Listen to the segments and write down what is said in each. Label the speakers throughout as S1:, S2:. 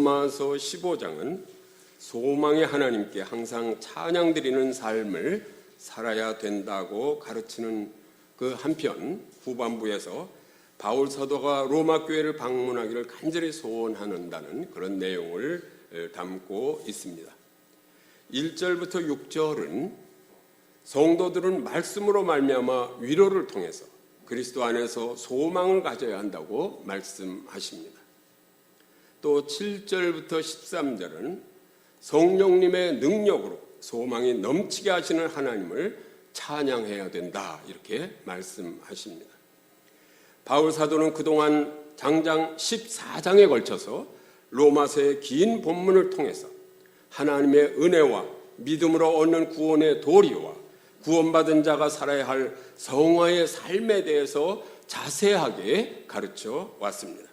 S1: 로마서 15장은 소망의 하나님께 항상 찬양드리는 삶을 살아야 된다고 가르치는 그 한편 후반부에서 바울 사도가 로마 교회를 방문하기를 간절히 소원한다는 그런 내용을 담고 있습니다. 1절부터 6절은 성도들은 말씀으로 말미암아 위로를 통해서 그리스도 안에서 소망을 가져야 한다고 말씀하십니다. 또 7절부터 13절은 성령님의 능력으로 소망이 넘치게 하시는 하나님을 찬양해야 된다 이렇게 말씀하십니다. 바울 사도는 그동안 장장 14장에 걸쳐서 로마서의 긴 본문을 통해서 하나님의 은혜와 믿음으로 얻는 구원의 도리와 구원받은 자가 살아야 할 성화의 삶에 대해서 자세하게 가르쳐 왔습니다.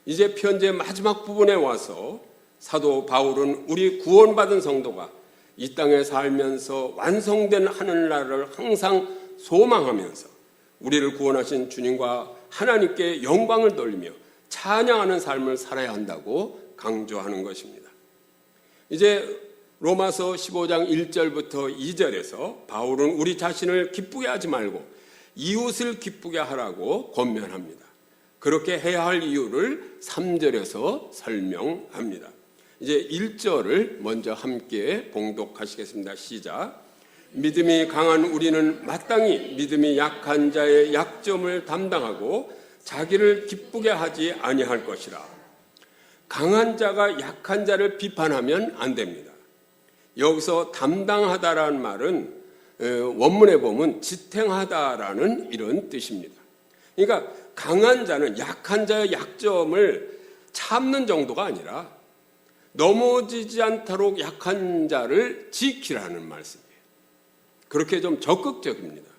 S1: 이제 편지의 마지막 부분에 와서 사도 바울은 우리 구원받은 성도가 이 땅에 살면서 완성된 하늘나라를 항상 소망하면서 우리를 구원하신 주님과 하나님께 영광을 돌리며 찬양하는 삶을 살아야 한다고 강조하는 것입니다. 이제 로마서 15장 1절부터 2절에서 바울은 우리 자신을 기쁘게 하지 말고 이웃을 기쁘게 하라고 권면합니다. 그렇게 해야 할 이유를 3절에서 설명합니다. 이제 1절을 먼저 함께 봉독하시겠습니다. 시작. 믿음이 강한 우리는 마땅히 믿음이 약한 자의 약점을 담당하고 자기를 기쁘게 하지 아니할 것이라. 강한 자가 약한 자를 비판하면 안 됩니다. 여기서 담당하다라는 말은 원문에 보면 지탱하다라는 이런 뜻입니다. 그러니까 강한 자는 약한 자의 약점을 참는 정도가 아니라 넘어지지 않도록 약한 자를 지키라는 말씀이에요. 그렇게 좀 적극적입니다.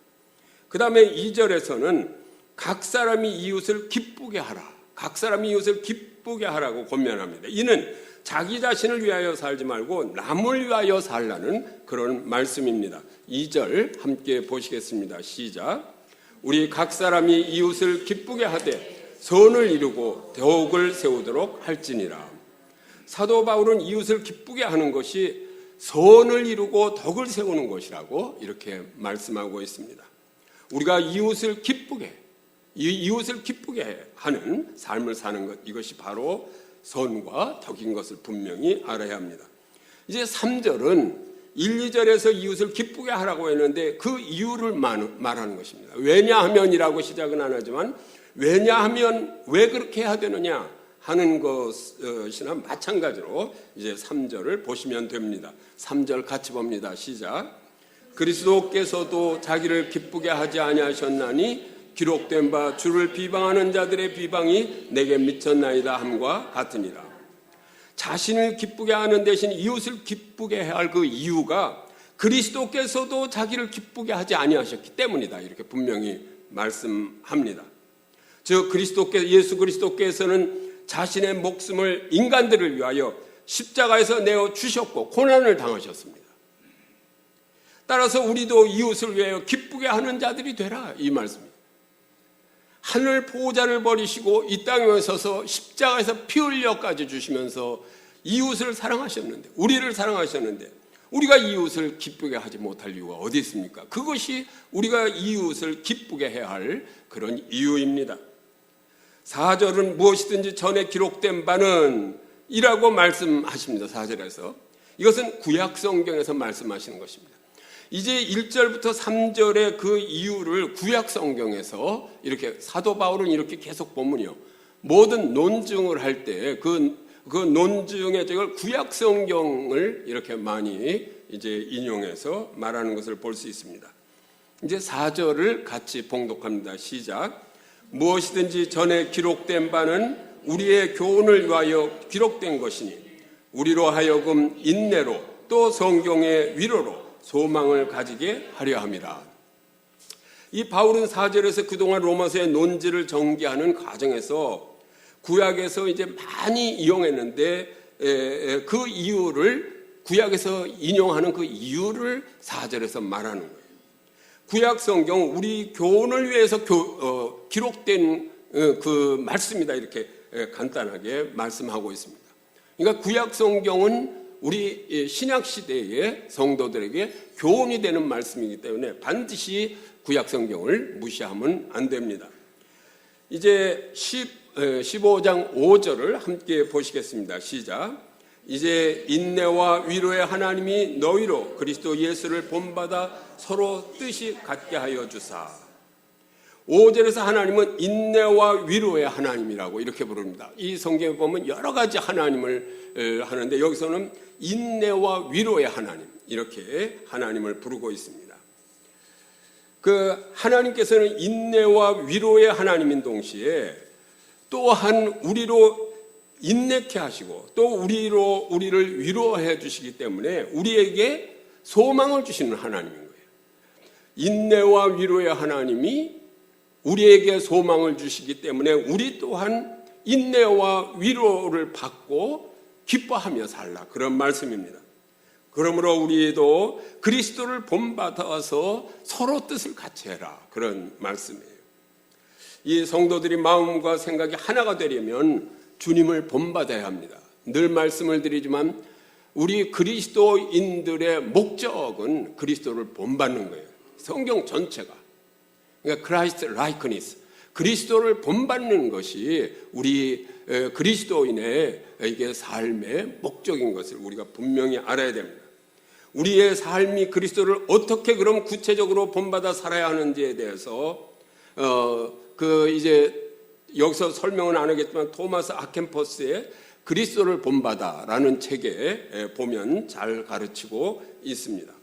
S1: 그 다음에 2절에서는 각 사람이 이웃을 기쁘게 하라. 각 사람이 이웃을 기쁘게 하라고 권면합니다. 이는 자기 자신을 위하여 살지 말고 남을 위하여 살라는 그런 말씀입니다. 2절 함께 보시겠습니다. 시작. 우리 각 사람이 이웃을 기쁘게 하되 선을 이루고 덕을 세우도록 할지니라. 사도 바울은 이웃을 기쁘게 하는 것이 선을 이루고 덕을 세우는 것이라고 이렇게 말씀하고 있습니다. 우리가 이웃을 기쁘게 하는 삶을 사는 것, 이것이 바로 선과 덕인 것을 분명히 알아야 합니다. 이제 3절은 1, 2절에서 이웃을 기쁘게 하라고 했는데 그 이유를 말하는 것입니다. 왜냐하면이라고 시작은 안 하지만 왜냐하면 왜 그렇게 해야 되느냐 하는 것이나 마찬가지로 이제 3절을 보시면 됩니다. 3절 같이 봅니다. 시작. 그리스도께서도 자기를 기쁘게 하지 아니하셨나니 기록된 바 주를 비방하는 자들의 비방이 내게 미쳤나이다 함과 같으니라. 자신을 기쁘게 하는 대신 이웃을 기쁘게 해야 할 그 이유가 그리스도께서도 자기를 기쁘게 하지 아니하셨기 때문이다. 이렇게 분명히 말씀합니다. 즉 예수 그리스도께서는 자신의 목숨을 인간들을 위하여 십자가에서 내어 주셨고 고난을 당하셨습니다. 따라서 우리도 이웃을 위하여 기쁘게 하는 자들이 되라 이 말씀입니다. 하늘 보호자를 버리시고 이 땅에 서서 십자가에서 피 흘려까지 주시면서 이웃을 사랑하셨는데 우리를 사랑하셨는데 우리가 이웃을 기쁘게 하지 못할 이유가 어디 있습니까? 그것이 우리가 이웃을 기쁘게 해야 할 그런 이유입니다. 4절은 무엇이든지 전에 기록된 바는 이라고 말씀하십니다. 4절에서 이것은 구약 성경에서 말씀하시는 것입니다. 이제 1절부터 3절의 그 이유를 구약 성경에서 이렇게 사도 바울은 이렇게 계속 본문이요. 모든 논증을 할 때 그 논증의 적을 구약 성경을 이렇게 많이 이제 인용해서 말하는 것을 볼 수 있습니다. 이제 4절을 같이 봉독합니다. 시작. 무엇이든지 전에 기록된 바는 우리의 교훈을 위하여 기록된 것이니 우리로 하여금 인내로 또 성경의 위로로 소망을 가지게 하려 함이라. 이 바울은 4절에서 그동안 로마서의 논지를 전개하는 과정에서 구약에서 이제 많이 이용했는데 그 이유를 구약에서 인용하는 그 이유를 4절에서 말하는 거예요. 구약 성경 우리 교훈을 위해서 기록된 그 말씀이다 이렇게 간단하게 말씀하고 있습니다. 그러니까 구약 성경은 우리 신약 시대의 성도들에게 교훈이 되는 말씀이기 때문에 반드시 구약 성경을 무시하면 안 됩니다. 이제 15장 5절을 함께 보시겠습니다. 시작. 이제 인내와 위로의 하나님이 너희로 그리스도 예수를 본받아 서로 뜻이 같게 하여 주사. 5절에서 하나님은 인내와 위로의 하나님이라고 이렇게 부릅니다. 이 성경에 보면 여러 가지 하나님을 하는데 여기서는 인내와 위로의 하나님, 이렇게 하나님을 부르고 있습니다. 그 하나님께서는 인내와 위로의 하나님인 동시에 또한 우리로 인내케 하시고 또 우리를 위로해 주시기 때문에 우리에게 소망을 주시는 하나님인 거예요. 인내와 위로의 하나님이 우리에게 소망을 주시기 때문에 우리 또한 인내와 위로를 받고 기뻐하며 살라, 그런 말씀입니다. 그러므로 우리도 그리스도를 본받아서 서로 뜻을 같이 해라, 그런 말씀이에요. 이 성도들이 마음과 생각이 하나가 되려면 주님을 본받아야 합니다. 늘 말씀을 드리지만 우리 그리스도인들의 목적은 그리스도를 본받는 거예요. 성경 전체가. 그러니까 Christ likeness, 그리스도를 본받는 것이 우리 그리스도인의 이게 삶의 목적인 것을 우리가 분명히 알아야 됩니다. 우리의 삶이 그리스도를 어떻게 그럼 구체적으로 본받아 살아야 하는지에 대해서 이제 여기서 설명은 안 하겠지만 토마스 아켄퍼스의 그리스도를 본받아라는 책에 보면 잘 가르치고 있습니다.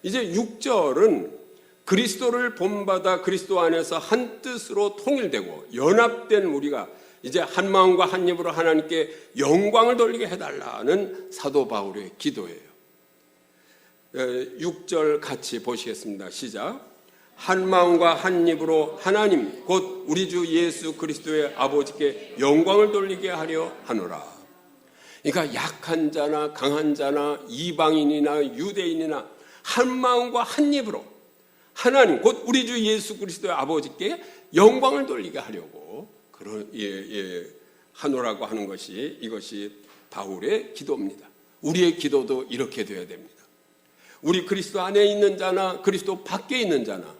S1: 이제 6절은 그리스도를 본받아 그리스도 안에서 한 뜻으로 통일되고 연합된 우리가 이제 한 마음과 한 입으로 하나님께 영광을 돌리게 해달라는 사도 바울의 기도예요. 6절 같이 보시겠습니다. 시작. 한 마음과 한 입으로 하나님 곧 우리 주 예수 그리스도의 아버지께 영광을 돌리게 하려 하노라. 그러니까 약한 자나 강한 자나 이방인이나 유대인이나 한 마음과 한 입으로 하나님 곧 우리 주 예수 그리스도의 아버지께 영광을 돌리게 하려고 하노라고 하는 것이, 이것이 바울의 기도입니다. 우리의 기도도 이렇게 되어야 됩니다. 우리 그리스도 안에 있는 자나 그리스도 밖에 있는 자나,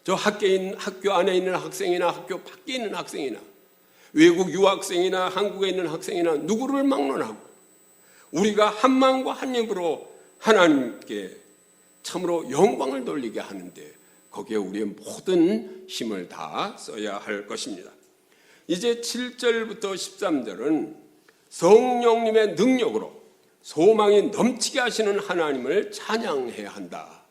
S1: 저 학교 안에 있는 학생이나 학교 밖에 있는 학생이나 외국 유학생이나 한국에 있는 학생이나 누구를 막론하고 우리가 한 마음과 한 입으로 하나님께 참으로 영광을 돌리게 하는데 거기에 우리의 모든 힘을 다 써야 할 것입니다. 이제 7절부터 13절은 성령님의 능력으로 소망이 넘치게 하시는 하나님을 찬양해야 한다.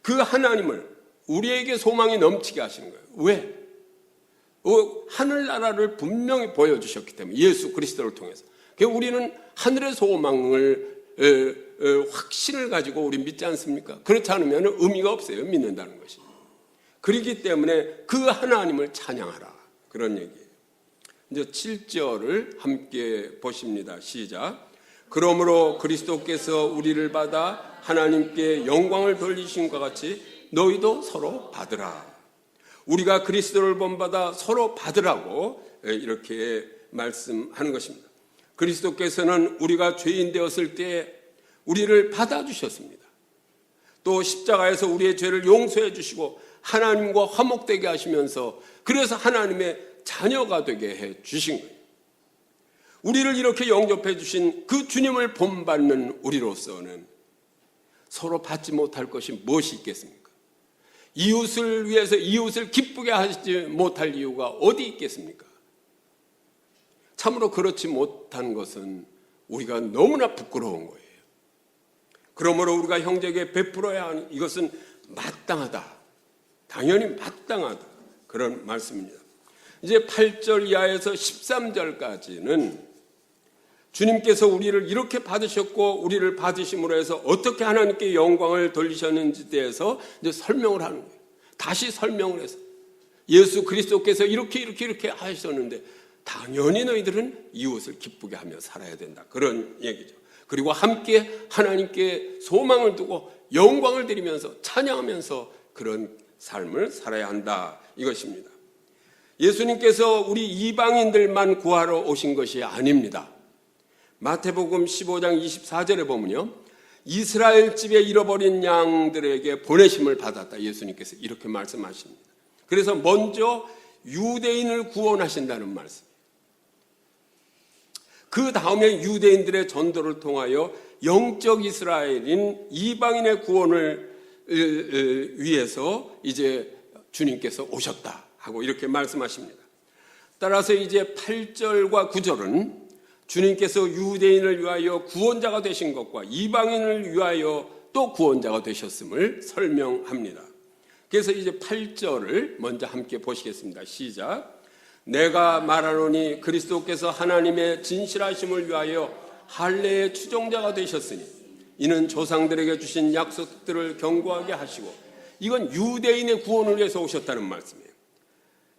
S1: 그 하나님을 우리에게 소망이 넘치게 하시는 거예요. 왜? 하늘나라를 분명히 보여주셨기 때문에, 예수 그리스도를 통해서. 우리는 하늘의 소망을 확신을 가지고 우리 믿지 않습니까? 그렇지 않으면 의미가 없어요. 믿는다는 것이. 그렇기 때문에 그 하나님을 찬양하라, 그런 얘기예요. 이제 7절을 함께 보십니다. 시작. 그러므로 그리스도께서 우리를 받아 하나님께 영광을 돌리신 것 같이 너희도 서로 받으라. 우리가 그리스도를 본받아 서로 받으라고 이렇게 말씀하는 것입니다. 그리스도께서는 우리가 죄인 되었을 때 우리를 받아주셨습니다. 또 십자가에서 우리의 죄를 용서해 주시고 하나님과 화목되게 하시면서 그래서 하나님의 자녀가 되게 해 주신 거예요. 우리를 이렇게 영접해 주신 그 주님을 본받는 우리로서는 서로 받지 못할 것이 무엇이 있겠습니까? 이웃을 위해서 이웃을 기쁘게 하지 못할 이유가 어디 있겠습니까? 참으로 그렇지 못한 것은 우리가 너무나 부끄러운 거예요. 그러므로 우리가 형제에게 베풀어야 하는 이것은 마땅하다. 당연히 마땅하다. 그런 말씀입니다. 이제 8절 이하에서 13절까지는 주님께서 우리를 이렇게 받으셨고 우리를 받으심으로 해서 어떻게 하나님께 영광을 돌리셨는지에 대해서 이제 설명을 하는 거예요. 다시 설명을 해서 예수 그리스도께서 이렇게 하셨는데 당연히 너희들은 이웃을 기쁘게 하며 살아야 된다. 그런 얘기죠. 그리고 함께 하나님께 소망을 두고 영광을 드리면서 찬양하면서 그런 삶을 살아야 한다. 이것입니다. 예수님께서 우리 이방인들만 구하러 오신 것이 아닙니다. 마태복음 15장 24절에 보면요, 이스라엘 집에 잃어버린 양들에게 보내심을 받았다. 예수님께서 이렇게 말씀하십니다. 그래서 먼저 유대인을 구원하신다는 말씀. 그 다음에 유대인들의 전도를 통하여 영적 이스라엘인 이방인의 구원을 위해서 이제 주님께서 오셨다 하고 이렇게 말씀하십니다. 따라서 이제 8절과 9절은 주님께서 유대인을 위하여 구원자가 되신 것과 이방인을 위하여 또 구원자가 되셨음을 설명합니다. 그래서 이제 8절을 먼저 함께 보시겠습니다. 시작. 내가 말하노니 그리스도께서 하나님의 진실하심을 위하여 할례의 추종자가 되셨으니 이는 조상들에게 주신 약속들을 견고하게 하시고, 이건 유대인의 구원을 위해서 오셨다는 말씀이에요.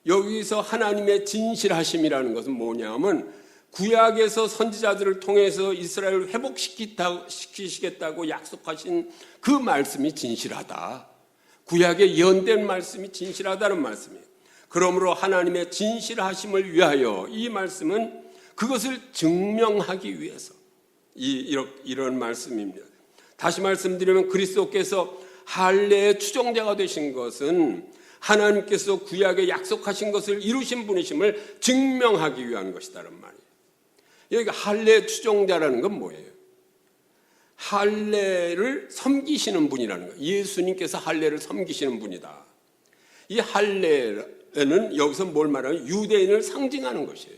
S1: 여기서 하나님의 진실하심이라는 것은 뭐냐면 구약에서 선지자들을 통해서 이스라엘을 회복시키시겠다고 약속하신 그 말씀이 진실하다. 구약에 예언된 말씀이 진실하다는 말씀이에요. 그러므로 하나님의 진실하심을 위하여, 이 말씀은 그것을 증명하기 위해서 이런 말씀입니다. 다시 말씀드리면 그리스도께서 할례의 추종자가 되신 것은 하나님께서 구약에 약속하신 것을 이루신 분이심을 증명하기 위한 것이다라는 말이에요. 여기가 할례 추종자라는 건 뭐예요? 할례를 섬기시는 분이라는 거예요. 예수님께서 할례를 섬기시는 분이다. 이 할례는 여기서 뭘 말하면 유대인을 상징하는 것이에요.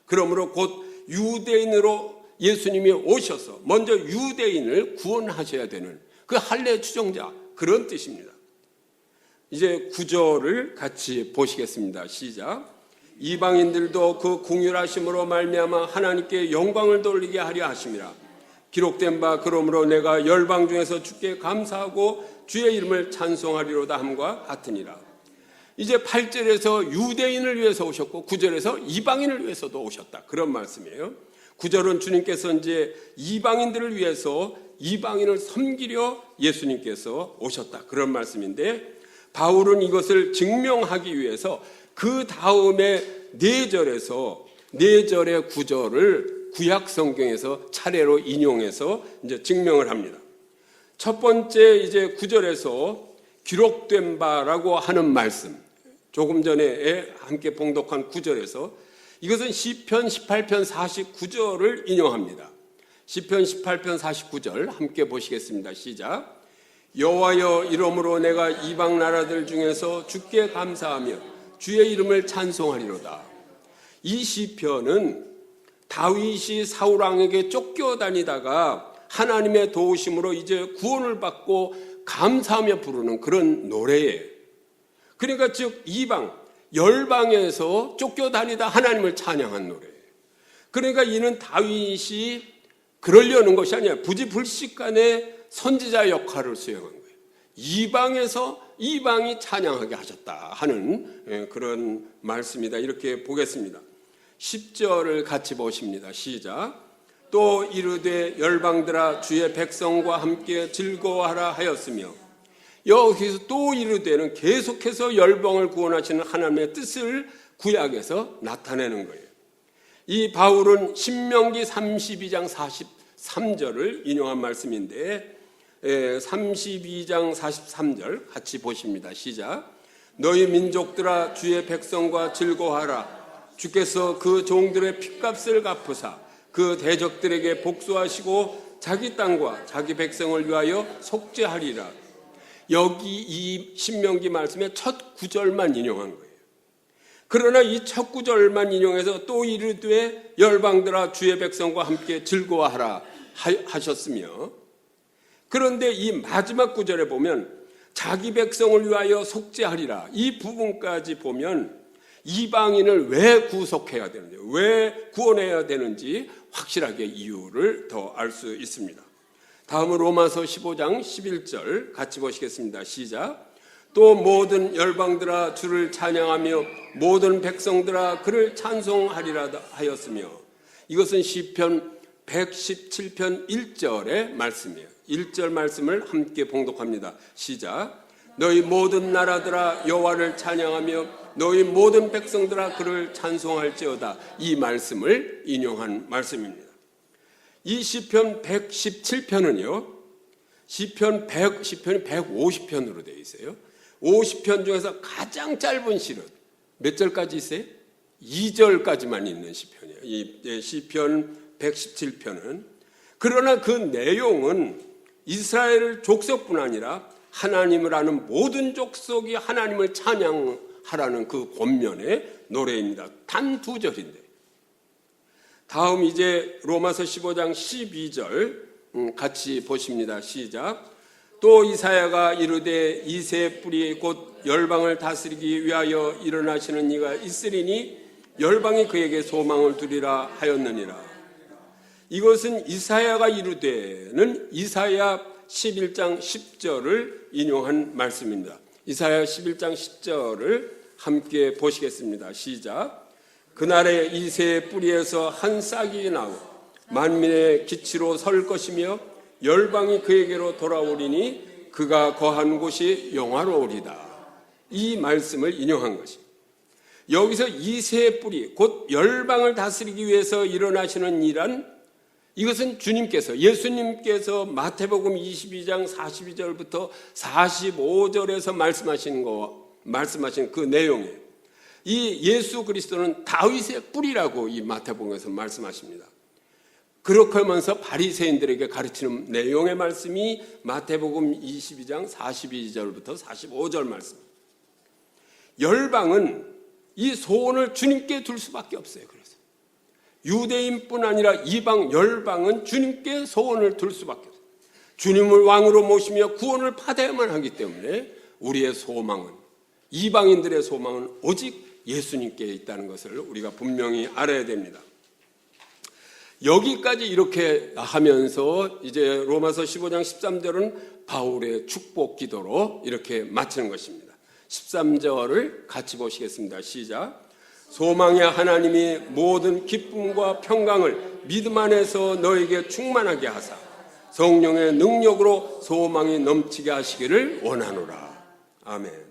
S1: 그러므로 곧 유대인으로 예수님이 오셔서 먼저 유대인을 구원하셔야 되는 그 할례 추종자, 그런 뜻입니다. 이제 9절을 같이 보시겠습니다. 시작. 이방인들도 그 긍휼하심으로 말미암아 하나님께 영광을 돌리게 하려 하심이라. 기록된 바 그러므로 내가 열방 중에서 주께 감사하고 주의 이름을 찬송하리로다 함과 같으니라. 이제 8절에서 유대인을 위해서 오셨고 9절에서 이방인을 위해서도 오셨다, 그런 말씀이에요. 9절은 주님께서 이제 이방인들을 위해서 이방인을 섬기려 예수님께서 오셨다, 그런 말씀인데, 바울은 이것을 증명하기 위해서 그 다음에 4절에서 4절의 9절을 구약 성경에서 차례로 인용해서 이제 증명을 합니다. 첫 번째 이제 9절에서 기록된 바라고 하는 말씀, 조금 전에 함께 봉독한 9절에서 이것은 시편 18편 49절을 인용합니다. 시편 18편 49절 함께 보시겠습니다. 시작. 여호와여, 이러므로 내가 이방 나라들 중에서 주께 감사하며 주의 이름을 찬송하리로다. 이 시편은 다윗이 사울 왕에게 쫓겨다니다가 하나님의 도우심으로 이제 구원을 받고 감사하며 부르는 그런 노래예요. 그러니까 즉 이방, 열방에서 쫓겨다니다 하나님을 찬양한 노래예요. 그러니까 이는 다윗이 그러려는 것이 아니라 부지불식간에 선지자 역할을 수행한 거예요. 이방에서 이방이 찬양하게 하셨다 하는 그런 말씀이다, 이렇게 보겠습니다. 10절을 같이 보십니다. 시작. 또 이르되 열방들아 주의 백성과 함께 즐거워하라 하였으며, 여기서 또 이르되는 계속해서 열방을 구원하시는 하나님의 뜻을 구약에서 나타내는 거예요. 이 바울은 신명기 32장 43절을 인용한 말씀인데, 32장 43절 같이 보십니다. 시작. 너희 민족들아 주의 백성과 즐거워하라. 주께서 그 종들의 핏값을 갚으사 그 대적들에게 복수하시고 자기 땅과 자기 백성을 위하여 속죄하리라. 여기 이 신명기 말씀의 첫 구절만 인용한 거예요. 그러나 이 첫 구절만 인용해서 또 이르되 열방들아 주의 백성과 함께 즐거워하라 하셨으며, 그런데 이 마지막 구절에 보면 자기 백성을 위하여 속죄하리라, 이 부분까지 보면 이방인을 왜 구속해야 되는지, 왜 구원해야 되는지 확실하게 이유를 더 알 수 있습니다. 다음은 로마서 15장 11절 같이 보시겠습니다. 시작. 또 모든 열방들아 주를 찬양하며 모든 백성들아 그를 찬송하리라 하였으며, 이것은 시편 117편 1절의 말씀이에요. 1절 말씀을 함께 봉독합니다. 시작. 너희 모든 나라들아 여호와를 찬양하며 너희 모든 백성들아 그를 찬송할지어다. 이 말씀을 인용한 말씀입니다. 이 시편 117편은요, 시편이 150편으로 되어 있어요. 50편 중에서 가장 짧은 시는 몇 절까지 있어요? 2절까지만 있는 시편이에요. 이 시편 117편은. 그러나 그 내용은 이스라엘 족속뿐 아니라 하나님을 아는 모든 족속이 하나님을 찬양하라는 그 권면의 노래입니다. 단 2절인데. 다음 이제 로마서 15장 12절 같이 보십니다. 시작. 또 이사야가 이르되 이새의 뿌리 곧 열방을 다스리기 위하여 일어나시는 이가 있으리니 열방이 그에게 소망을 두리라 하였느니라. 이것은 이사야가 이르되는 이사야 11장 10절을 인용한 말씀입니다. 이사야 11장 10절을 함께 보시겠습니다. 시작. 그날에 이새의 뿌리에서 한 싹이 나고 만민의 기치로 설 것이며 열방이 그에게로 돌아오리니 그가 거한 곳이 영화로우리다. 이 말씀을 인용한 것입니다. 여기서 이새의 뿌리, 곧 열방을 다스리기 위해서 일어나시는 이란, 이것은 주님께서, 예수님께서 마태복음 22장 42절부터 45절에서 말씀하신 그 내용이에요. 이 예수 그리스도는 다윗의 뿌리라고 이 마태복음에서 말씀하십니다. 그렇게 하면서 바리새인들에게 가르치는 내용의 말씀이 마태복음 22장 42절부터 45절 말씀. 열방은 이 소원을 주님께 둘 수밖에 없어요. 그래서 유대인뿐 아니라 이방 열방은 주님께 소원을 둘 수밖에 없어요. 주님을 왕으로 모시며 구원을 받아야만 하기 때문에 우리의 소망은, 이방인들의 소망은 오직 예수님께 있다는 것을 우리가 분명히 알아야 됩니다. 여기까지 이렇게 하면서 이제 로마서 15장 13절은 바울의 축복 기도로 이렇게 마치는 것입니다. 13절을 같이 보시겠습니다. 시작. 소망의 하나님이 모든 기쁨과 평강을 믿음 안에서 너에게 충만하게 하사 성령의 능력으로 소망이 넘치게 하시기를 원하노라. 아멘.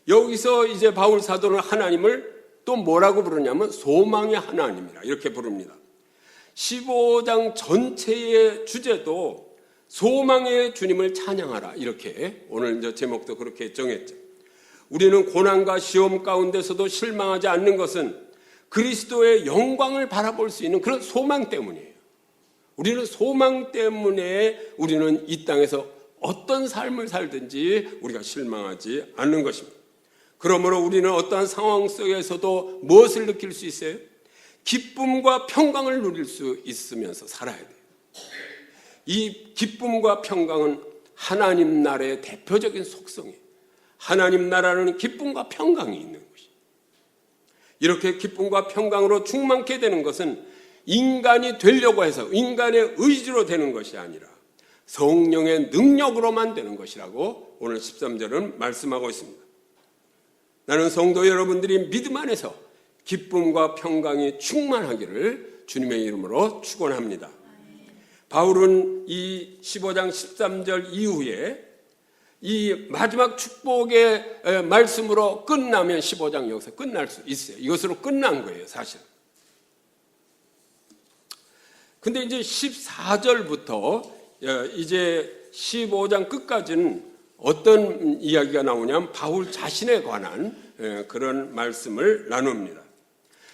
S1: 여기서 이제 바울 사도는 하나님을 또 뭐라고 부르냐면 소망의 하나님이라 이렇게 부릅니다. 15장 전체의 주제도 소망의 주님을 찬양하라, 이렇게 오늘 이제 제목도 그렇게 정했죠. 우리는 고난과 시험 가운데서도 실망하지 않는 것은 그리스도의 영광을 바라볼 수 있는 그런 소망 때문이에요. 우리는 소망 때문에 우리는 이 땅에서 어떤 삶을 살든지 우리가 실망하지 않는 것입니다. 그러므로 우리는 어떠한 상황 속에서도 무엇을 느낄 수 있어요? 기쁨과 평강을 누릴 수 있으면서 살아야 돼요. 이 기쁨과 평강은 하나님 나라의 대표적인 속성이에요. 하나님 나라는 기쁨과 평강이 있는 것이에요. 이렇게 기쁨과 평강으로 충만케 되는 것은 인간이 되려고 해서 인간의 의지로 되는 것이 아니라 성령의 능력으로만 되는 것이라고 오늘 13절은 말씀하고 있습니다. 나는 성도 여러분들이 믿음 안에서 기쁨과 평강이 충만하기를 주님의 이름으로 축원합니다. 바울은 이 15장 13절 이후에 이 마지막 축복의 말씀으로 끝나면 15장 여기서 끝날 수 있어요. 이것으로 끝난 거예요, 사실. 근데 이제 14절부터 이제 15장 끝까지는 어떤 이야기가 나오냐면 바울 자신에 관한 그런 말씀을 나눕니다.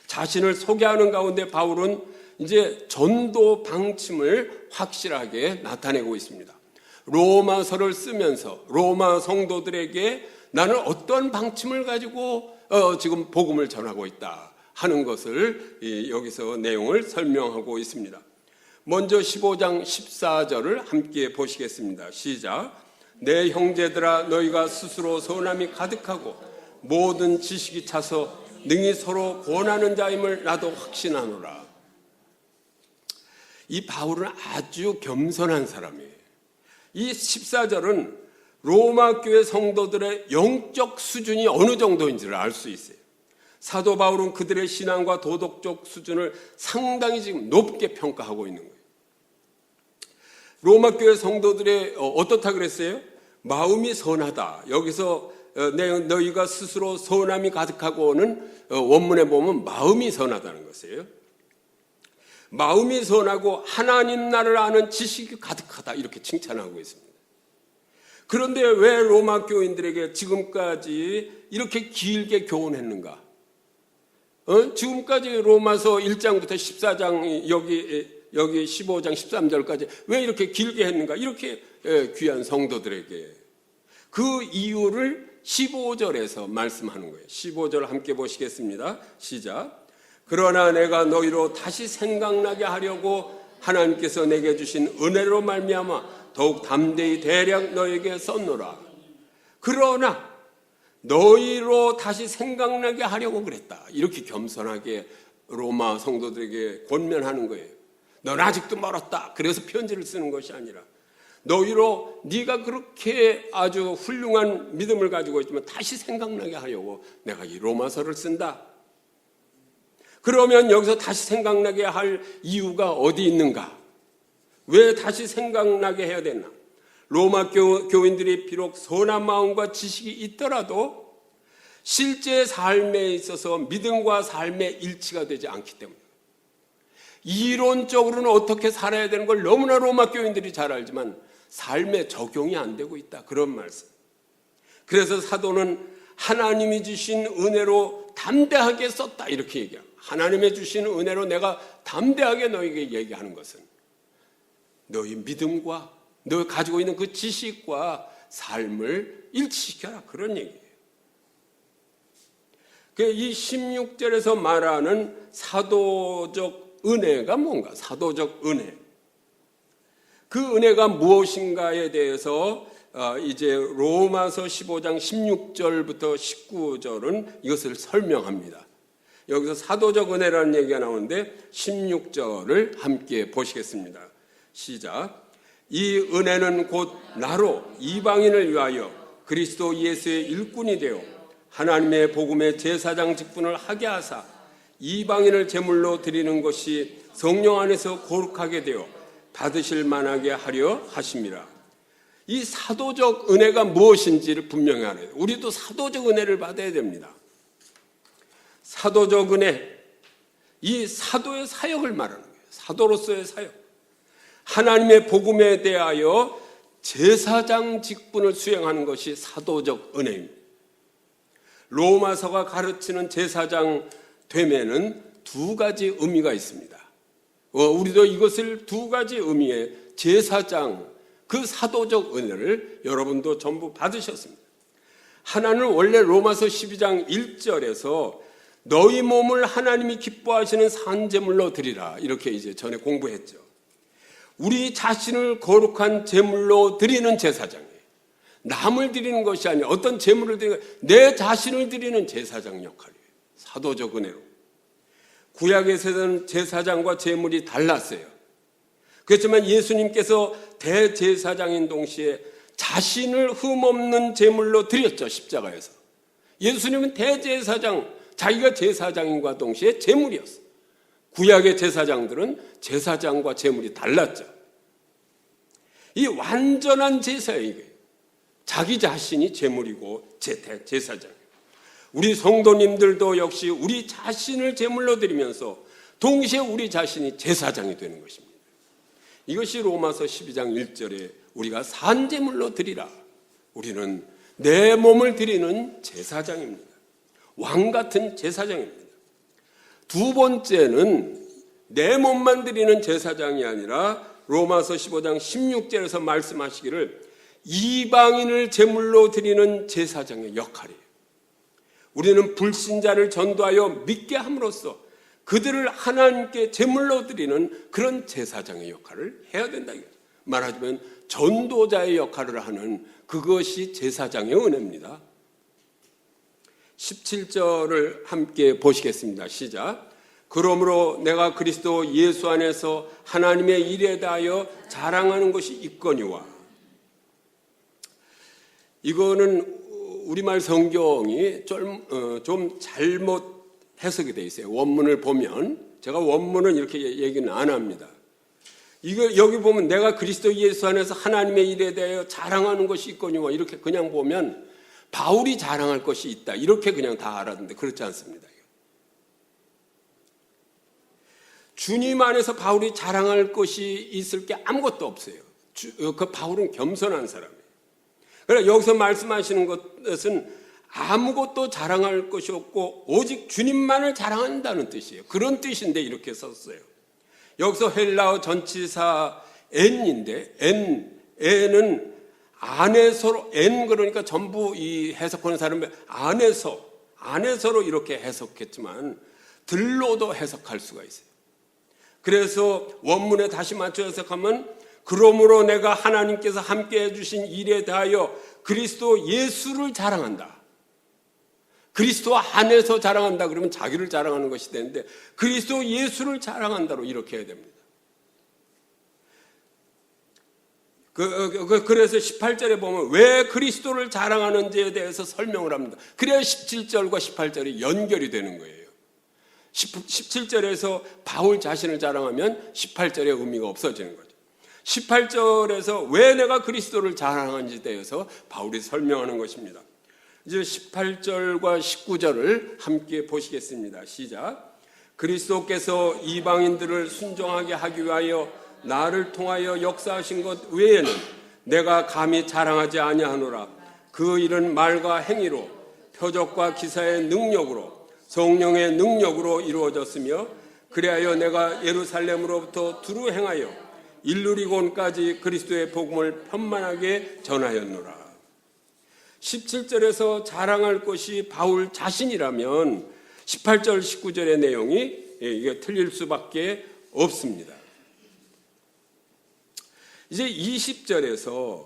S1: 자신을 소개하는 가운데 바울은 이제 전도 방침을 확실하게 나타내고 있습니다. 로마서를 쓰면서 로마 성도들에게 나는 어떤 방침을 가지고 지금 복음을 전하고 있다 하는 것을 여기서 내용을 설명하고 있습니다. 먼저 15장 14절을 함께 보시겠습니다. 시작. 내 형제들아 너희가 스스로 선함이 가득하고 모든 지식이 차서 능히 서로 권하는 자임을 나도 확신하노라. 이 바울은 아주 겸손한 사람이에요. 이 14절은 로마 교회 성도들의 영적 수준이 어느 정도인지를 알 수 있어요. 사도 바울은 그들의 신앙과 도덕적 수준을 상당히 지금 높게 평가하고 있는 거예요. 로마 교회 성도들의 어떻다 그랬어요? 마음이 선하다. 여기서 너희가 스스로 선함이 가득하고는 원문에 보면 마음이 선하다는 것이에요. 마음이 선하고 하나님 나라를 아는 지식이 가득하다 이렇게 칭찬하고 있습니다. 그런데 왜 로마 교인들에게 지금까지 이렇게 길게 교훈했는가? 지금까지 로마서 1장부터 14장 여기 15장 13절까지 왜 이렇게 길게 했는가? 이렇게 귀한 성도들에게 그 이유를 15절에서 말씀하는 거예요. 15절 함께 보시겠습니다. 시작. 그러나 내가 너희로 다시 생각나게 하려고 하나님께서 내게 주신 은혜로 말미암아 더욱 담대히 대략 너에게 썼노라. 그러나 너희로 다시 생각나게 하려고 그랬다. 이렇게 겸손하게 로마 성도들에게 권면하는 거예요. 넌 아직도 멀었다. 그래서 편지를 쓰는 것이 아니라 너희로 네가 그렇게 아주 훌륭한 믿음을 가지고 있지만 다시 생각나게 하려고 내가 이 로마서를 쓴다. 그러면 여기서 다시 생각나게 할 이유가 어디 있는가? 왜 다시 생각나게 해야 되나? 로마 교인들이 비록 선한 마음과 지식이 있더라도 실제 삶에 있어서 믿음과 삶의 일치가 되지 않기 때문에 이론적으로는 어떻게 살아야 되는 걸 너무나 로마 교인들이 잘 알지만 삶에 적용이 안 되고 있다. 그런 말씀. 그래서 사도는 하나님이 주신 은혜로 담대하게 썼다. 이렇게 얘기합니다. 하나님이 주신 은혜로 내가 담대하게 너에게 얘기하는 것은 너희 믿음과 너 가지고 있는 그 지식과 삶을 일치시켜라. 그런 얘기예요. 이 16절에서 말하는 사도적 은혜가 뭔가? 사도적 은혜. 그 은혜가 무엇인가에 대해서 이제 로마서 15장 16절부터 19절은 이것을 설명합니다. 여기서 사도적 은혜라는 얘기가 나오는데 16절을 함께 보시겠습니다. 시작. 이 은혜는 곧 나로 이방인을 위하여 그리스도 예수의 일꾼이 되어 하나님의 복음의 제사장 직분을 하게 하사 이방인을 제물로 드리는 것이 성령 안에서 거룩하게 되어 받으실 만하게 하려 하심이라. 이 사도적 은혜가 무엇인지를 분명히 알아야 돼요. 우리도 사도적 은혜를 받아야 됩니다. 사도적 은혜, 이 사도의 사역을 말하는 거예요. 사도로서의 사역. 하나님의 복음에 대하여 제사장 직분을 수행하는 것이 사도적 은혜입니다. 로마서가 가르치는 제사장 됨에는 두 가지 의미가 있습니다. 우리도 이것을 두 가지 의미의 제사장, 그 사도적 은혜를 여러분도 전부 받으셨습니다. 하나는 원래 로마서 12장 1절에서 너희 몸을 하나님이 기뻐하시는 산제물로 드리라. 이렇게 이제 전에 공부했죠. 우리 자신을 거룩한 제물로 드리는 제사장이에요. 남을 드리는 것이 아니라 어떤 제물을 드리는 내 자신을 드리는 제사장 역할이에요. 사도적 은혜로. 구약에서는 제사장과 제물이 달랐어요. 그렇지만 예수님께서 대제사장인 동시에 자신을 흠없는 제물로 드렸죠. 십자가에서. 예수님은 대제사장, 자기가 제사장인과 동시에 제물이었어요. 구약의 제사장들은 제사장과 제물이 달랐죠. 이 완전한 제사예요. 이게. 자기 자신이 제물이고 제사장. 우리 성도님들도 역시 우리 자신을 제물로 드리면서 동시에 우리 자신이 제사장이 되는 것입니다. 이것이 로마서 12장 1절에 우리가 산제물로 드리라. 우리는 내 몸을 드리는 제사장입니다. 왕 같은 제사장입니다. 두 번째는 내 몸만 드리는 제사장이 아니라 로마서 15장 16절에서 말씀하시기를 이방인을 제물로 드리는 제사장의 역할이에요. 우리는 불신자를 전도하여 믿게 함으로써 그들을 하나님께 제물로 드리는 그런 제사장의 역할을 해야 된다. 말하자면 전도자의 역할을 하는 그것이 제사장의 은혜입니다. 17절을 함께 보시겠습니다. 시작. 그러므로 내가 그리스도 예수 안에서 하나님의 일에 대하여 자랑하는 것이 있거니와. 이거는 우리말 성경이 좀 잘못 해석이 되어 있어요. 원문을 보면 제가 원문은 이렇게 얘기는 안 합니다. 이거 여기 보면 내가 그리스도 예수 안에서 하나님의 일에 대하여 자랑하는 것이 있거니와 이렇게 그냥 보면 바울이 자랑할 것이 있다 이렇게 그냥 다 알았는데 그렇지 않습니다. 주님 안에서 바울이 자랑할 것이 있을 게 아무것도 없어요. 그 바울은 겸손한 사람이에요. 그러나 여기서 말씀하시는 것은 아무것도 자랑할 것이 없고 오직 주님만을 자랑한다는 뜻이에요. 그런 뜻인데 이렇게 썼어요. 여기서 헬라어 전치사 n인데 n은 안에서로 n 그러니까 전부 이 해석하는 사람이 안에서로 이렇게 해석했지만 들로도 해석할 수가 있어요. 그래서 원문에 다시 맞춰 해석하면 그러므로 내가 하나님께서 함께 해주신 일에 대하여 그리스도 예수를 자랑한다. 그리스도 안에서 자랑한다 그러면 자기를 자랑하는 것이 되는데 그리스도 예수를 자랑한다로 이렇게 해야 됩니다. 그래서 18절에 보면 왜 그리스도를 자랑하는지에 대해서 설명을 합니다. 그래야 17절과 18절이 연결이 되는 거예요. 17절에서 바울 자신을 자랑하면 18절의 의미가 없어지는 거죠. 18절에서 왜 내가 그리스도를 자랑하는지에 대해서 바울이 설명하는 것입니다. 이제 18절과 19절을 함께 보시겠습니다. 시작. 그리스도께서 이방인들을 순종하게 하기 위하여 나를 통하여 역사하신 것 외에는 내가 감히 자랑하지 아니하노라. 그 일은 말과 행위로 표적과 기사의 능력으로 성령의 능력으로 이루어졌으며 그리하여 내가 예루살렘으로부터 두루 행하여 일루리곤까지 그리스도의 복음을 편만하게 전하였노라. 17절에서 자랑할 것이 바울 자신이라면 18절 19절의 내용이 이게 틀릴 수밖에 없습니다. 이제 20절에서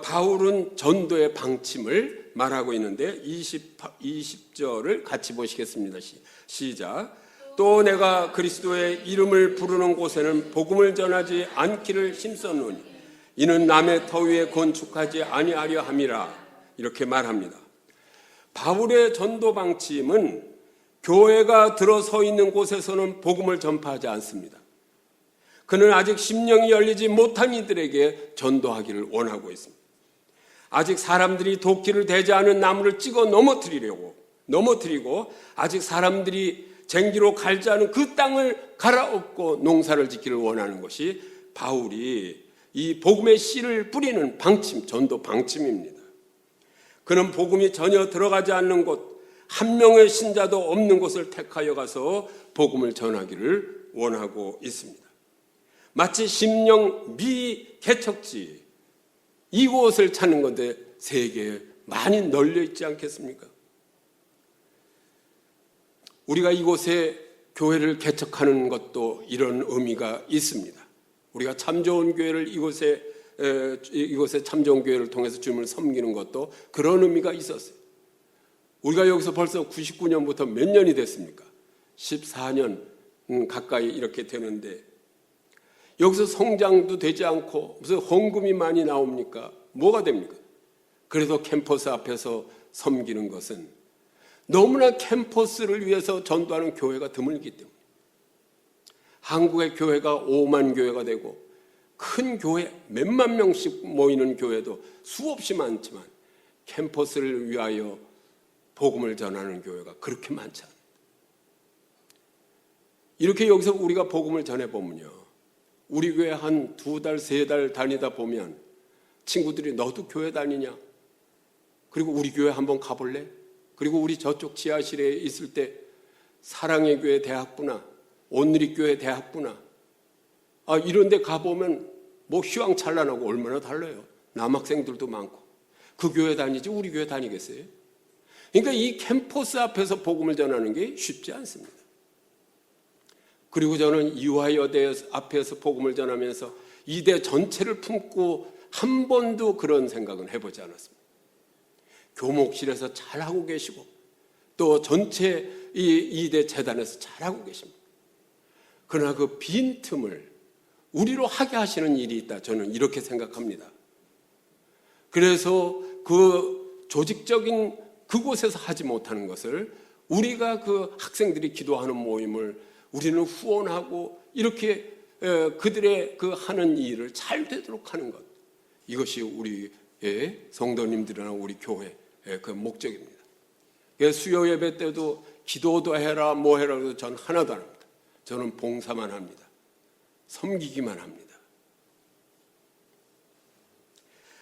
S1: 바울은 전도의 방침을 말하고 있는데 20절을 같이 보시겠습니다. 시작. 또 내가 그리스도의 이름을 부르는 곳에는 복음을 전하지 않기를 힘썼노니 이는 남의 터 위에 건축하지 아니하려 함이라. 이렇게 말합니다. 바울의 전도 방침은 교회가 들어서 있는 곳에서는 복음을 전파하지 않습니다. 그는 아직 심령이 열리지 못한 이들에게 전도하기를 원하고 있습니다. 아직 사람들이 도끼를 대지 않은 나무를 찍어 넘어뜨리고 아직 사람들이 쟁기로 갈지 않은 그 땅을 갈아엎고 농사를 짓기를 원하는 것이 바울이 이 복음의 씨를 뿌리는 방침, 전도 방침입니다. 그는 복음이 전혀 들어가지 않는 곳, 한 명의 신자도 없는 곳을 택하여 가서 복음을 전하기를 원하고 있습니다. 마치 심령 미개척지 이곳을 찾는 건데 세계에 많이 널려 있지 않겠습니까? 우리가 이곳에 교회를 개척하는 것도 이런 의미가 있습니다. 우리가 참 좋은 교회를 이곳에 참 좋은 교회를 통해서 주님을 섬기는 것도 그런 의미가 있었어요. 우리가 여기서 벌써 99년부터 몇 년이 됐습니까? 14년 가까이 이렇게 되는데 여기서 성장도 되지 않고 무슨 헌금이 많이 나옵니까? 뭐가 됩니까? 그래도 캠퍼스 앞에서 섬기는 것은 너무나 캠퍼스를 위해서 전도하는 교회가 드물기 때문에 한국의 교회가 5만 교회가 되고 큰 교회 몇만 명씩 모이는 교회도 수없이 많지만 캠퍼스를 위하여 복음을 전하는 교회가 그렇게 많지 않아요. 이렇게 여기서 우리가 복음을 전해보면요, 우리 교회 한 2달, 3달 다니다 보면 친구들이 너도 교회 다니냐? 그리고 우리 교회 한번 가볼래? 그리고 우리 저쪽 지하실에 있을 때 사랑의 교회 대학부나 온누리 교회 대학부나 이런 데 가보면 뭐 휘황찬란하고 얼마나 달라요. 남학생들도 많고. 그 교회 다니지 우리 교회 다니겠어요? 그러니까 이 캠퍼스 앞에서 복음을 전하는 게 쉽지 않습니다. 그리고 저는 이화여대 앞에서 복음을 전하면서 이대 전체를 품고 한 번도 그런 생각은 해보지 않았습니다. 교목실에서 잘하고 계시고 또 전체 이대 재단에서 잘하고 계십니다. 그러나 그 빈틈을 우리로 하게 하시는 일이 있다. 저는 이렇게 생각합니다. 그래서 그 조직적인 그곳에서 하지 못하는 것을 우리가 그 학생들이 기도하는 모임을 우리는 후원하고 이렇게 그들의 그 하는 일을 잘 되도록 하는 것. 이것이 우리의 성도님들이나 우리 교회의 그 목적입니다. 수요 예배 때도 기도도 해라 뭐 해라 해도 전 하나도 안 합니다. 저는 봉사만 합니다. 섬기기만 합니다.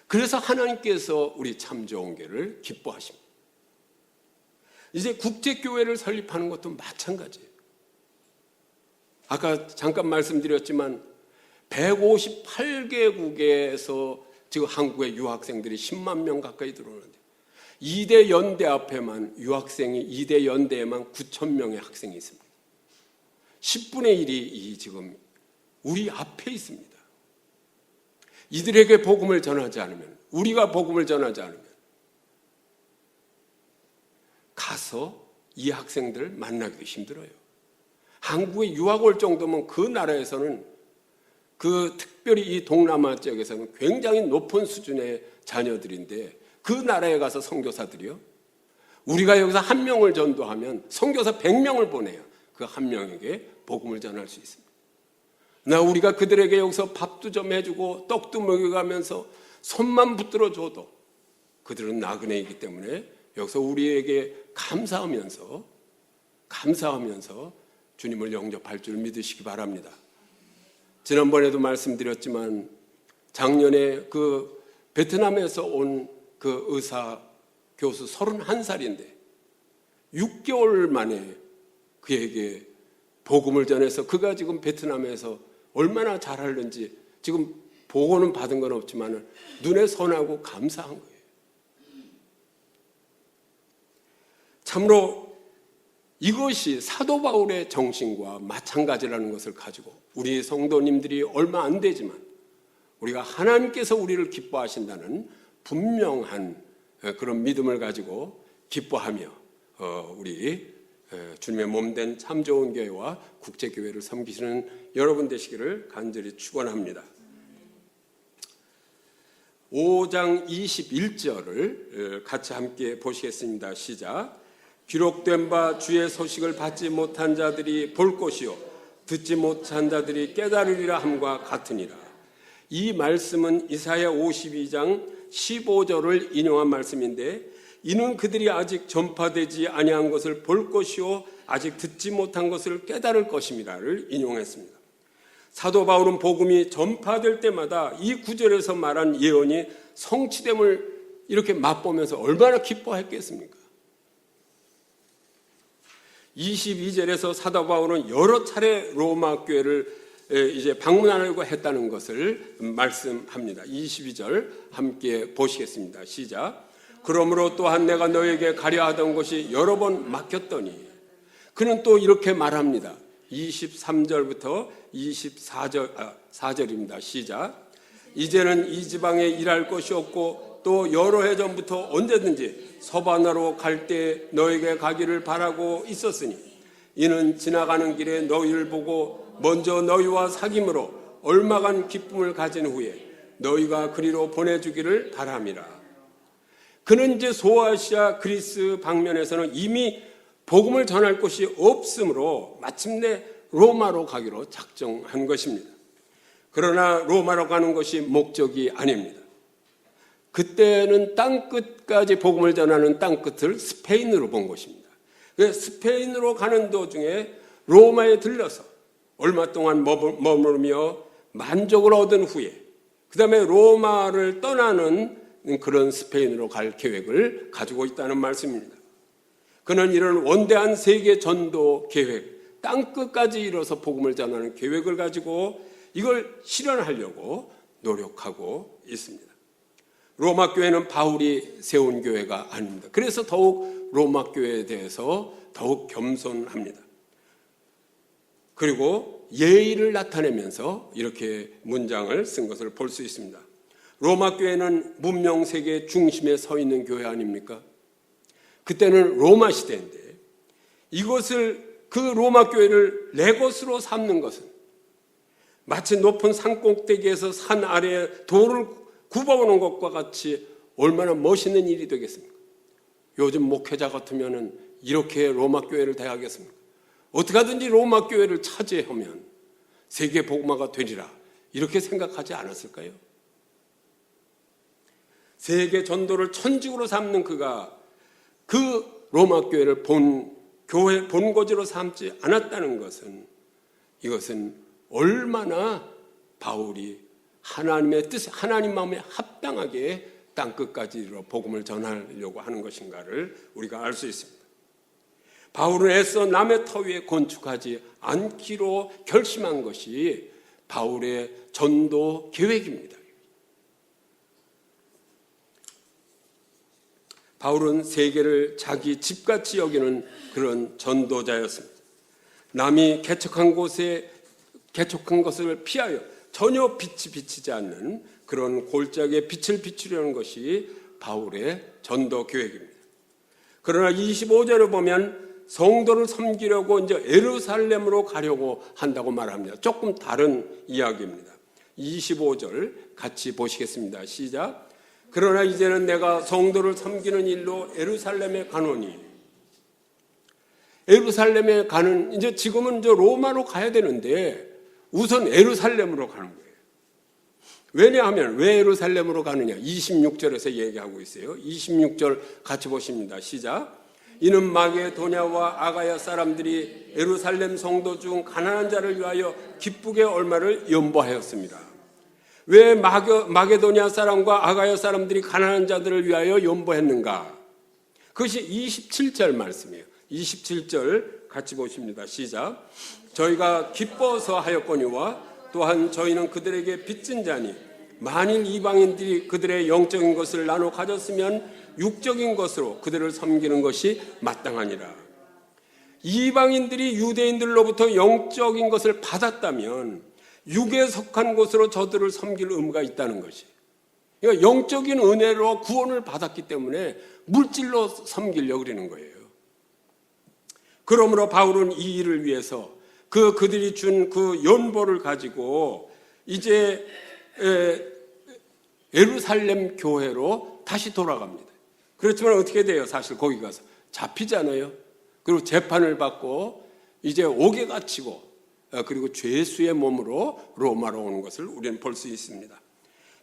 S1: 그래서 하나님께서 우리 참좋은교회를 기뻐하십니다. 이제 국제교회를 설립하는 것도 마찬가지예요. 아까 잠깐 말씀드렸지만 158개국에서 지금 한국의 유학생들이 10만 명 가까이 들어오는데 2대 연대 앞에만 유학생이 2대 연대에만 9천 명의 학생이 있습니다. 10분의 1이 지금 우리 앞에 있습니다. 이들에게 복음을 전하지 않으면, 우리가 복음을 전하지 않으면 가서 이 학생들 만나기도 힘들어요. 한국에 유학 올 정도면 그 나라에서는, 그 특별히 이 동남아 지역에서는 굉장히 높은 수준의 자녀들인데 그 나라에 가서 선교사들이요, 우리가 여기서 한 명을 전도하면 선교사 100명을 보내요. 그 한 명에게 복음을 전할 수 있습니다. 우리가 그들에게 여기서 밥도 좀 해주고 떡도 먹여가면서 손만 붙들어 줘도 그들은 나그네이기 때문에 여기서 우리에게 감사하면서 주님을 영접할 줄 믿으시기 바랍니다. 지난번에도 말씀드렸지만 작년에 그 베트남에서 온 그 의사 교수 31살인데 6개월 만에 그에게 복음을 전해서 그가 지금 베트남에서 얼마나 잘하는지 지금 보고는 받은 건 없지만 눈에 선하고 감사한 거예요. 참으로 이것이 사도 바울의 정신과 마찬가지라는 것을 가지고 우리 성도님들이 얼마 안 되지만 우리가 하나님께서 우리를 기뻐하신다는 분명한 그런 믿음을 가지고 기뻐하며 우리 주님의 몸된 참 좋은 교회와 국제교회를 섬기시는 여러분 되시기를 간절히 축원합니다. 5장 21절을 같이 함께 보시겠습니다. 시작. 기록된 바 주의 소식을 받지 못한 자들이 볼 것이요 듣지 못한 자들이 깨달으리라 함과 같으니라. 이 말씀은 이사야 52장 15절을 인용한 말씀인데 이는 그들이 아직 전파되지 아니한 것을 볼 것이요 아직 듣지 못한 것을 깨달을 것임이라를 인용했습니다. 사도 바울은 복음이 전파될 때마다 이 구절에서 말한 예언이 성취됨을 이렇게 맛보면서 얼마나 기뻐했겠습니까? 22절에서 사도 바울은 여러 차례 로마 교회를 이제 방문하려고 했다는 것을 말씀합니다. 22절 함께 보시겠습니다. 시작. 그러므로 또한 내가 너에게 가려 하던 것이 여러 번 막혔더니 그는 또 이렇게 말합니다. 23절부터 4절입니다. 시작. 이제는 이 지방에 일할 것이 없고 또 여러 해 전부터 언제든지 서바나로 갈 때 너에게 가기를 바라고 있었으니 이는 지나가는 길에 너희를 보고 먼저 너희와 사귐으로 얼마간 기쁨을 가진 후에 너희가 그리로 보내주기를 바람이라. 그는 이제 소아시아 그리스 방면에서는 이미 복음을 전할 곳이 없으므로 마침내 로마로 가기로 작정한 것입니다. 그러나 로마로 가는 것이 목적이 아닙니다. 그때는 땅끝까지 복음을 전하는 땅끝을 스페인으로 본 것입니다. 스페인으로 가는 도중에 로마에 들러서 얼마 동안 머무르며 만족을 얻은 후에 그 다음에 로마를 떠나는 그런 스페인으로 갈 계획을 가지고 있다는 말씀입니다. 그는 이런 원대한 세계 전도 계획, 땅끝까지 이뤄서 복음을 전하는 계획을 가지고 이걸 실현하려고 노력하고 있습니다. 로마 교회는 바울이 세운 교회가 아닙니다. 그래서 더욱 로마 교회에 대해서 더욱 겸손합니다. 그리고 예의를 나타내면서 이렇게 문장을 쓴 것을 볼 수 있습니다. 로마 교회는 문명 세계 중심에 서 있는 교회 아닙니까? 그때는 로마 시대인데 이것을 그 로마 교회를 내 것으로 삼는 것은 마치 높은 산 꼭대기에서 산 아래에 돌을 굽어오는 것과 같이 얼마나 멋있는 일이 되겠습니까? 요즘 목회자 같으면 이렇게 로마 교회를 대하겠습니까? 어떻게 하든지 로마 교회를 차지하면 세계 복음화가 되리라 이렇게 생각하지 않았을까요? 세계 전도를 천직으로 삼는 그가 그 로마 교회를 본고지로 삼지 않았다는 것은 이것은 얼마나 바울이 하나님의 뜻, 하나님 마음에 합당하게 땅끝까지 이르러 복음을 전하려고 하는 것인가를 우리가 알 수 있습니다. 바울은 애써 남의 터 위에 건축하지 않기로 결심한 것이 바울의 전도 계획입니다. 바울은 세계를 자기 집같이 여기는 그런 전도자였습니다. 남이 개척한 것을 피하여 전혀 빛이 비치지 않는 그런 골짜기에 빛을 비추려는 것이 바울의 전도 계획입니다. 그러나 25절을 보면 성도를 섬기려고 이제 예루살렘으로 가려고 한다고 말합니다. 조금 다른 이야기입니다. 25절 같이 보시겠습니다. 시작. 그러나 이제는 내가 성도를 섬기는 일로 예루살렘에 가노니. 예루살렘에 가는, 이제 지금은 이제 로마로 가야 되는데 우선 예루살렘으로 가는 거예요. 왜냐하면 왜 예루살렘으로 가느냐? 26절에서 얘기하고 있어요. 26절 같이 보십니다. 시작. 이는 마게도냐와 아가야 사람들이 예루살렘 성도 중 가난한 자를 위하여 기쁘게 얼마를 연보하였습니다. 왜 마게도냐 사람과 아가야 사람들이 가난한 자들을 위하여 연보했는가? 그것이 27절 말씀이에요. 27절 같이 보십니다. 시작. 저희가 기뻐서 하였거니와 또한 저희는 그들에게 빚진 자니 만일 이방인들이 그들의 영적인 것을 나눠 가졌으면 육적인 것으로 그들을 섬기는 것이 마땅하니라. 이방인들이 유대인들로부터 영적인 것을 받았다면 육에 속한 것으로 저들을 섬길 의무가 있다는 것이. 그러니까 영적인 은혜로 구원을 받았기 때문에 물질로 섬기려고 그러는 거예요. 그러므로 바울은 이 일을 위해서 그들이 준 그 연보를 가지고 이제 예루살렘 교회로 다시 돌아갑니다. 그렇지만 어떻게 돼요? 사실 거기 가서 잡히잖아요. 그리고 재판을 받고 이제 옥에 갇히고 그리고 죄수의 몸으로 로마로 오는 것을 우리는 볼 수 있습니다.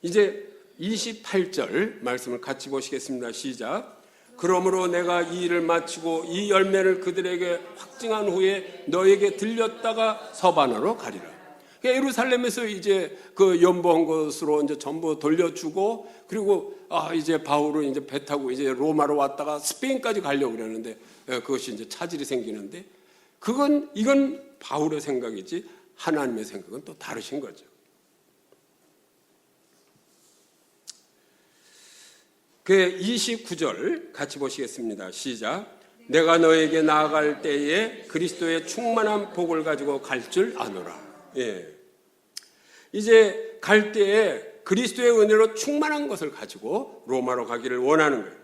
S1: 이제 28절 말씀을 같이 보시겠습니다. 시작. 그러므로 내가 이 일을 마치고 이 열매를 그들에게 확증한 후에 너에게 들렸다가 서바나로 가리라. 예루살렘에서 이제 그 연보한 것으로 이제 전부 돌려주고 그리고 이제 바울은 이제 배 타고 이제 로마로 왔다가 스페인까지 가려고 그러는데 그것이 이제 차질이 생기는데 이건 바울의 생각이지 하나님의 생각은 또 다르신 거죠. 그 29절 같이 보시겠습니다. 시작. 내가 너에게 나아갈 때에 그리스도의 충만한 복을 가지고 갈 줄 아노라. 예. 이제 갈 때에 그리스도의 은혜로 충만한 것을 가지고 로마로 가기를 원하는 거예요.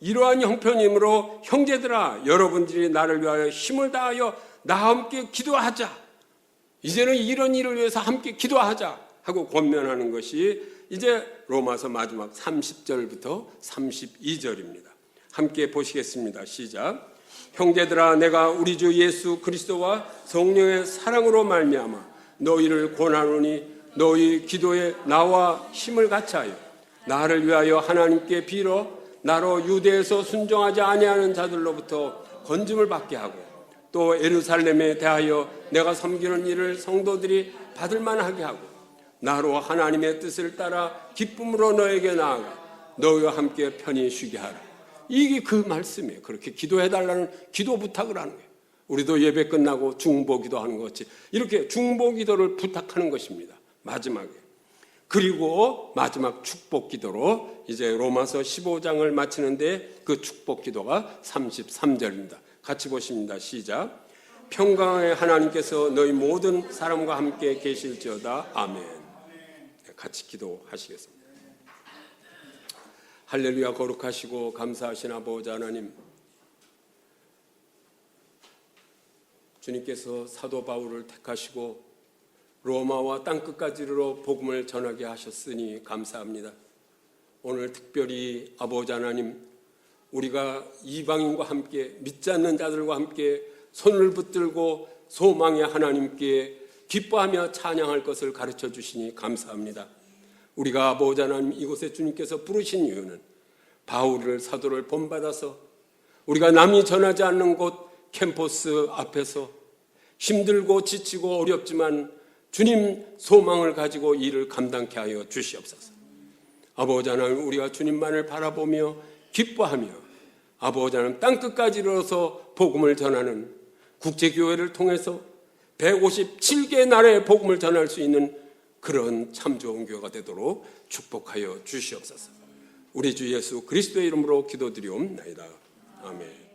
S1: 이러한 형편이므로 형제들아 여러분들이 나를 위하여 힘을 다하여 나와 함께 기도하자. 이제는 이런 일을 위해서 함께 기도하자 하고 권면하는 것이 이제 로마서 마지막 30절부터 32절입니다. 함께 보시겠습니다. 시작. 형제들아 내가 우리 주 예수 그리스도와 성령의 사랑으로 말미암아 너희를 권하노니 너희 기도에 나와 힘을 같이하여 나를 위하여 하나님께 빌어 나로 유대에서 순종하지 아니하는 자들로부터 건짐을 받게 하고 또 예루살렘에 대하여 내가 섬기는 일을 성도들이 받을 만하게 하고 나로 하나님의 뜻을 따라 기쁨으로 너에게 나아가 너희와 함께 편히 쉬게 하라. 이게 그 말씀이에요. 그렇게 기도해달라는 기도 부탁을 하는 거예요. 우리도 예배 끝나고 중보기도 하는 것 같이 이렇게 중보기도를 부탁하는 것입니다. 마지막에. 그리고 마지막 축복기도로 이제 로마서 15장을 마치는데 그 축복기도가 33절입니다. 같이 보십니다. 시작. 평강의 하나님께서 너희 모든 사람과 함께 계실지어다. 아멘. 같이 기도하시겠습니다. 할렐루야. 거룩하시고 감사하신 아버지 하나님, 주님께서 사도 바울을 택하시고 로마와 땅끝까지 이르러 복음을 전하게 하셨으니 감사합니다. 오늘 특별히 아버지 하나님, 우리가 이방인과 함께 믿지 않는 자들과 함께 손을 붙들고 소망의 하나님께 기뻐하며 찬양할 것을 가르쳐 주시니 감사합니다. 우리가 아버지 하나님 이곳에 주님께서 부르신 이유는 바울을 사도를 본받아서 우리가 남이 전하지 않는 곳 캠퍼스 앞에서 힘들고 지치고 어렵지만 주님 소망을 가지고 일을 감당케 하여 주시옵소서. 아버지 하나님, 우리가 주님만을 바라보며 기뻐하며 아버지 하나님 땅끝까지 이르러서 복음을 전하는 국제교회를 통해서 157개 나라의 복음을 전할 수 있는 그런 참 좋은 교회가 되도록 축복하여 주시옵소서. 우리 주 예수 그리스도의 이름으로 기도드리옵나이다. 아멘.